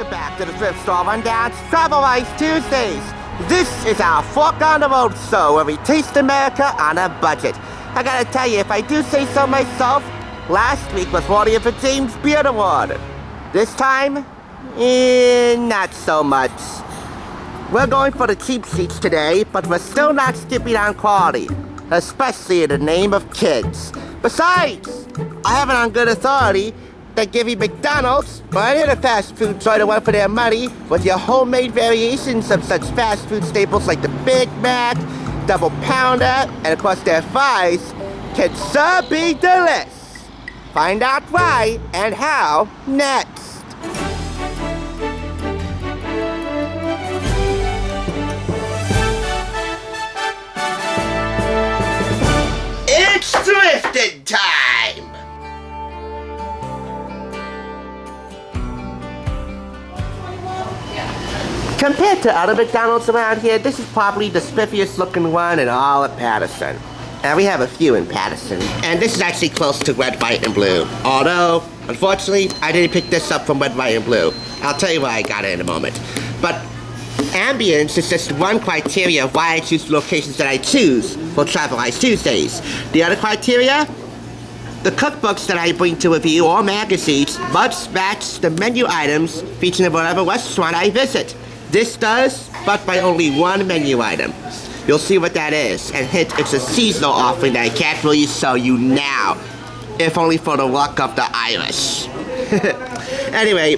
Welcome back to the thrift store rundown's Travelwise Tuesdays. This is our Fork on the Road show where we taste America on a budget. I gotta tell you, if I do say so myself, last week was worthy of a James Beard Award. This time, not so much. We're going for the cheap seats today, but we're still not skipping on quality, especially in the name of kids. Besides, I have it on good authority that giving McDonald's or any other fast food joint a run for their money with your homemade variations of such fast food staples like the Big Mac, Double Pounder, and of course their fries can sure be delicious. Find out why and how next. It's thrifting time! Compared to other McDonald's around here, this is probably the spiffiest looking one in all of Patterson. And we have a few in Patterson. And this is actually close to Red, White, and Blue. Although, unfortunately, I didn't pick this up from Red, White, and Blue. I'll tell you why I got it in a moment. But ambience is just one criteria of why I choose the locations that I choose for Travelwise Tuesdays. The other criteria? The cookbooks that I bring to review or magazines must match the menu items featuring whatever restaurant I visit. This does, but by only one menu item. You'll see what that is, and hint, it's a seasonal offering that I can't really show you now, if only for the luck of the Irish. Anyway,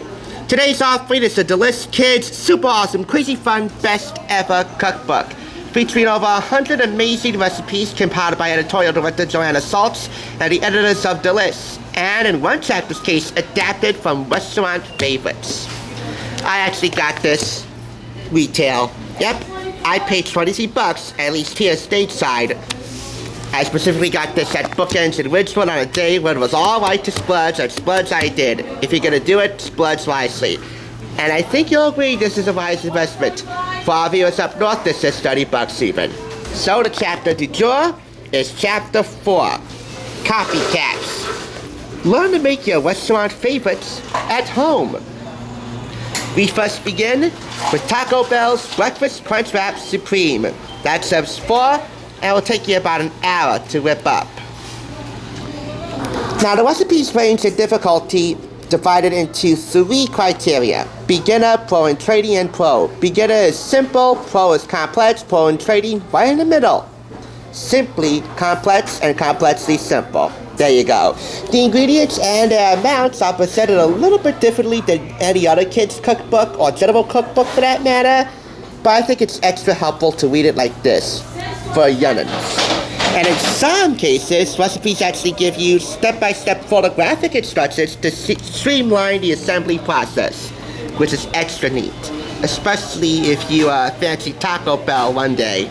today's offering is the Delish Kids Super Awesome Crazy Fun Best Ever Cookbook, featuring over 100 amazing recipes compiled by editorial director Joanna Saltz and the editors of Delish, and in one chapter's case, adapted from restaurant favorites. I actually got this retail. Yep, I paid 23 bucks, at least here stateside. I specifically got this at Bookends in Ridgewood on a day when it was all right to splurge, and splurge I did. If you're gonna do it, splurge wisely. And I think you'll agree this is a wise investment. For our viewers up north, this is 30 bucks even. So the chapter du jour is chapter 4, Copycats. Learn to make your restaurant favorites at home. We first begin with Taco Bell's Breakfast Crunchwrap Supreme. That serves 4 and will take you about an hour to whip up. Now the recipes range in difficulty divided into 3 criteria: beginner, pro, and trading, and pro. Beginner is simple, pro is complex, pro and trading right in the middle. Simply complex and complexly simple. There you go. The ingredients and their amounts are presented a little bit differently than any other kids' cookbook or general cookbook for that matter, but I think it's extra helpful to read it like this for young'uns. And in some cases, recipes actually give you step-by-step photographic instructions to streamline the assembly process, which is extra neat, especially if you fancy Taco Bell one day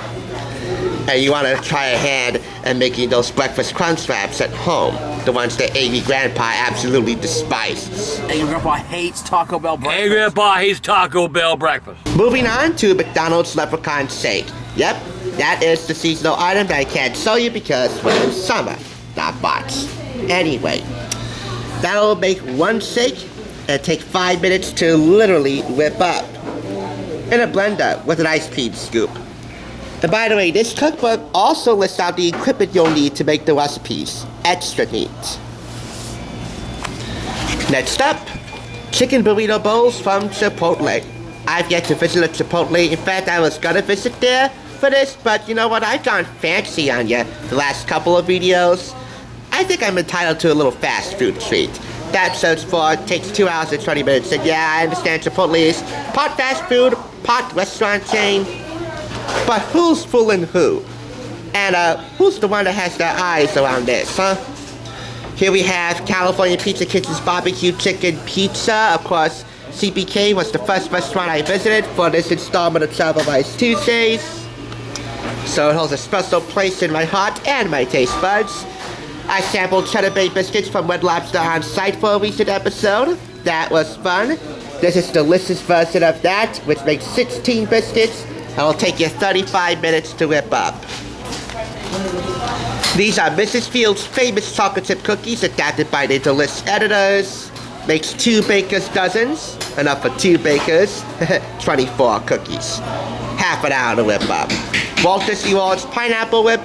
and you want to try a hand at making those breakfast crunch wraps at home, the ones that Amy Grandpa absolutely despises. Amy Grandpa hates Taco Bell breakfast. Hey, Grandpa hates Taco Bell breakfast. Moving on to McDonald's Leprechaun Shake. Yep, that is the seasonal item that I can't show you because we're in summer, not bots. Anyway, that'll make one shake and take 5 minutes to literally whip up in a blender with an ice cream scoop. And by the way, this cookbook also lists out the equipment you'll need to make the recipes. Extra neat. Next up, chicken burrito bowls from Chipotle. I've yet to visit a Chipotle. In fact, I was gonna visit there for this, but you know what? I've gone fancy on you the last couple of videos. I think I'm entitled to a little fast food treat. That serves 4, takes 2 hours and 20 minutes. And yeah, I understand Chipotle is part fast food, part restaurant chain. But who's fooling who? And who's the one that has their eyes around this, huh? Here we have California Pizza Kitchen's barbecue chicken pizza. Of course, CPK was the first restaurant I visited for this installment of Travelwise Tuesdays. So it holds a special place in my heart and my taste buds. I sampled Cheddar Bay biscuits from Red Lobster on site for a recent episode. That was fun. This is the delicious version of that, which makes 16 biscuits. It will take you 35 minutes to whip up. These are Mrs. Field's famous chocolate chip cookies adapted by the Delish editors. Makes 2 baker's dozens, enough for 2 bakers, 24 cookies. Half an hour to whip up. Walt Disney World's pineapple whip.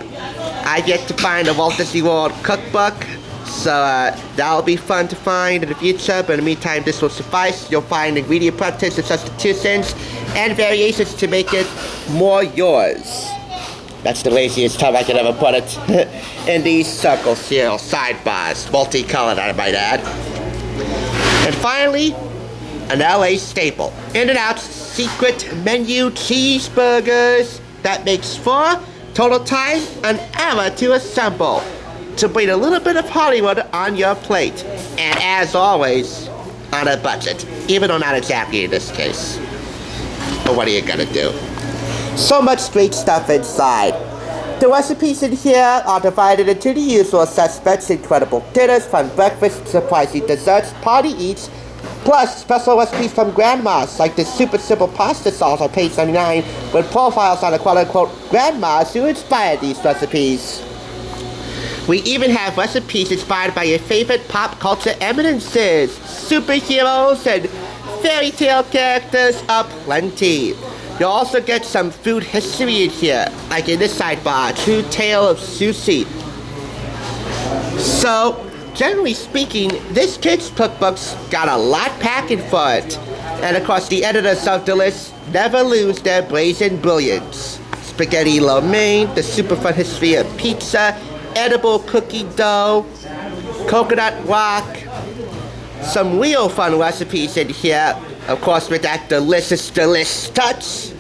I've yet to find a Walt Disney World cookbook, so that'll be fun to find in the future, but in the meantime this will suffice. You'll find ingredient practice and substitutions and variations to make it more yours. That's the laziest term I could ever put it. In these circles here, sidebars, multicolored I might add. And finally, an LA staple. In-N-Out's secret menu cheeseburgers. That makes 4. Total time, an hour to assemble. To bring a little bit of Hollywood on your plate. And as always, on a budget. Even though not exactly in this case. But what are you gonna do? So much great stuff inside. The recipes in here are divided into the usual suspects: incredible dinners, fun breakfasts, surprising desserts, party eats, plus special recipes from grandmas, like this super simple pasta sauce on page 99, with profiles on the quote-unquote grandmas who inspired these recipes. We even have recipes inspired by your favorite pop culture eminences, superheroes, and fairy tale characters aplenty. You'll also get some food history in here, like in this sidebar, True Tale of Sushi. So, generally speaking, this kid's cookbook's got a lot packing for it. And of course, the editors of Delish never lose their brazen brilliance. Spaghetti lo mein, the super fun history of pizza, edible cookie dough, coconut rock, some real fun recipes in here, of course with that delicious Delish touch.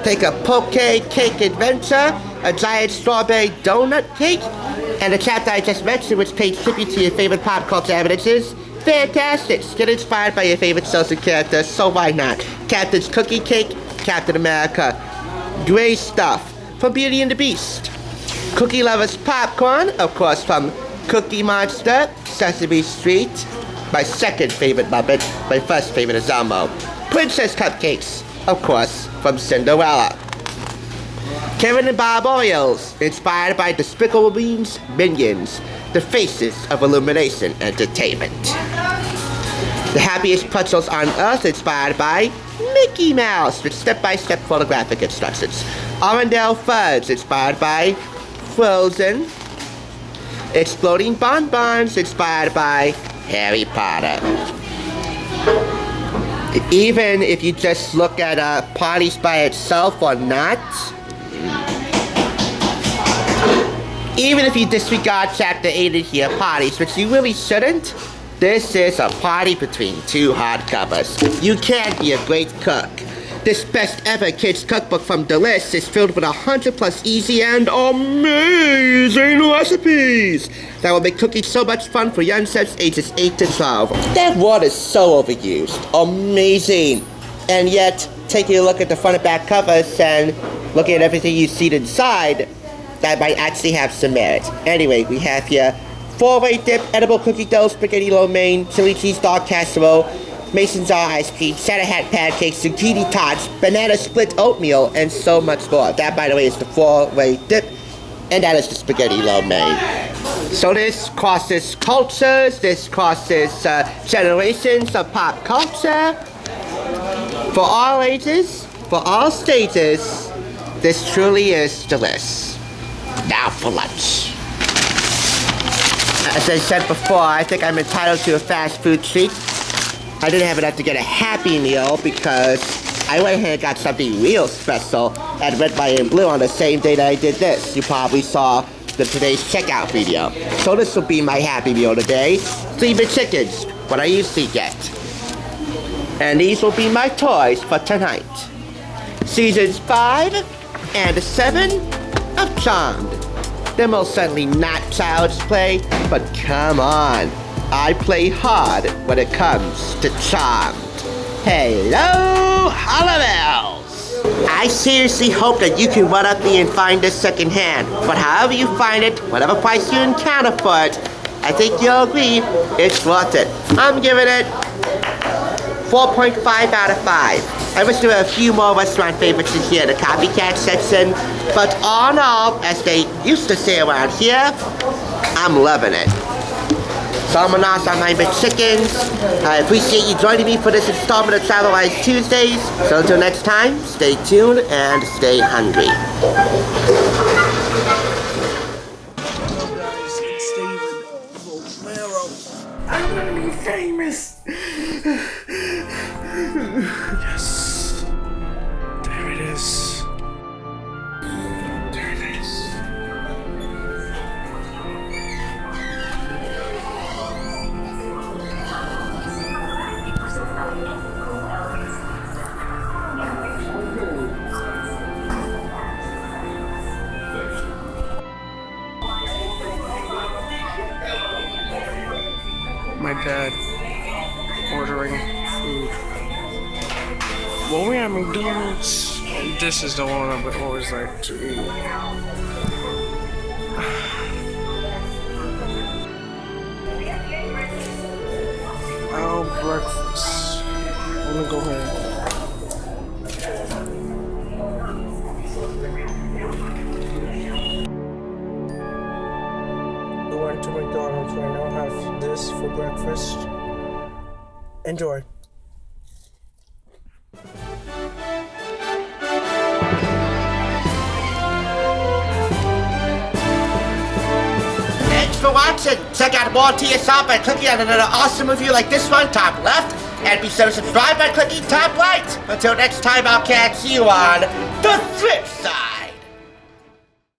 Take a poke cake adventure, a giant strawberry donut cake, and a chapter I just mentioned which pays tribute to your favorite pop culture evidences. Fantastic! Get inspired by your favorite social characters, so why not? Captain's Cookie Cake, Captain America. Great stuff from Beauty and the Beast. Cookie Lover's Popcorn, of course from Cookie Monster, Sesame Street. My second favorite Muppet, my first favorite is Elmo. Princess Cupcakes, of course, from Cinderella. Kevin and Bob Oreos, inspired by Despicable Me's Minions, the faces of Illumination Entertainment. The Happiest Pretzels on Earth, inspired by Mickey Mouse, with step-by-step photographic instructions. Arendelle Fudge, inspired by Frozen. Exploding Bonbons, inspired by Harry Potter. Even if you just look at parties by itself or not, even if you disregard chapter 8 in here, parties, which you really shouldn't, this is a party between 2 hardcovers. You can't be a great cook. This best ever kids cookbook from Delish is filled with 100+ easy and amazing recipes that will make cooking so much fun for young sets ages 8 to 12. That word is so overused. Amazing. And yet, taking a look at the front and back covers and looking at everything you see inside, that might actually have some merit. Anyway, we have here 4-way dip, edible cookie dough, spaghetti lo mein, chili cheese dog casserole, mason jar ice cream, Santa hat pancakes, zucchini tarts, banana split oatmeal, and so much more. That, by the way, is the 4-way dip, and that is the spaghetti lo mein. So this crosses cultures, this crosses generations of pop culture. For all ages, for all stages, this truly is Delish. Now for lunch. As I said before, I think I'm entitled to a fast food treat. I didn't have enough to get a Happy Meal because I went ahead and got something real special at Red, White, and Blue on the same day that I did this. You probably saw today's checkout video. So this will be my Happy Meal today. 3-bit chickens, what I usually get. And these will be my toys for tonight. Seasons 5 and 7 of Charmed. They're most certainly not child's play, but come on. I play hard when it comes to Charmed. Hello, Hollabells! I seriously hope that you can run up me and find this secondhand, but however you find it, whatever price you encounter for it, I think you'll agree it's worth it. I'm giving it 4.5 out of 5. I wish there were a few more restaurant favorites in here in the copycat section, but all in all, as they used to say around here, I'm loving it. Salmonas on my McChickens. I appreciate you joining me for this installment of Travelwise Tuesdays. So until next time, stay tuned and stay hungry. I'm gonna be famous. Yes. There it is. There it is. My dad ordering food. When we at McDonald's, this is the one I would always like to eat. Oh, breakfast. I'm gonna go ahead. We went to McDonald's right now. Have this for breakfast. Enjoy. Thanks for watching. Check out more TSR by clicking on another awesome review like this one, top left. And be sure to subscribe by clicking top right. Until next time, I'll catch you on the flip side.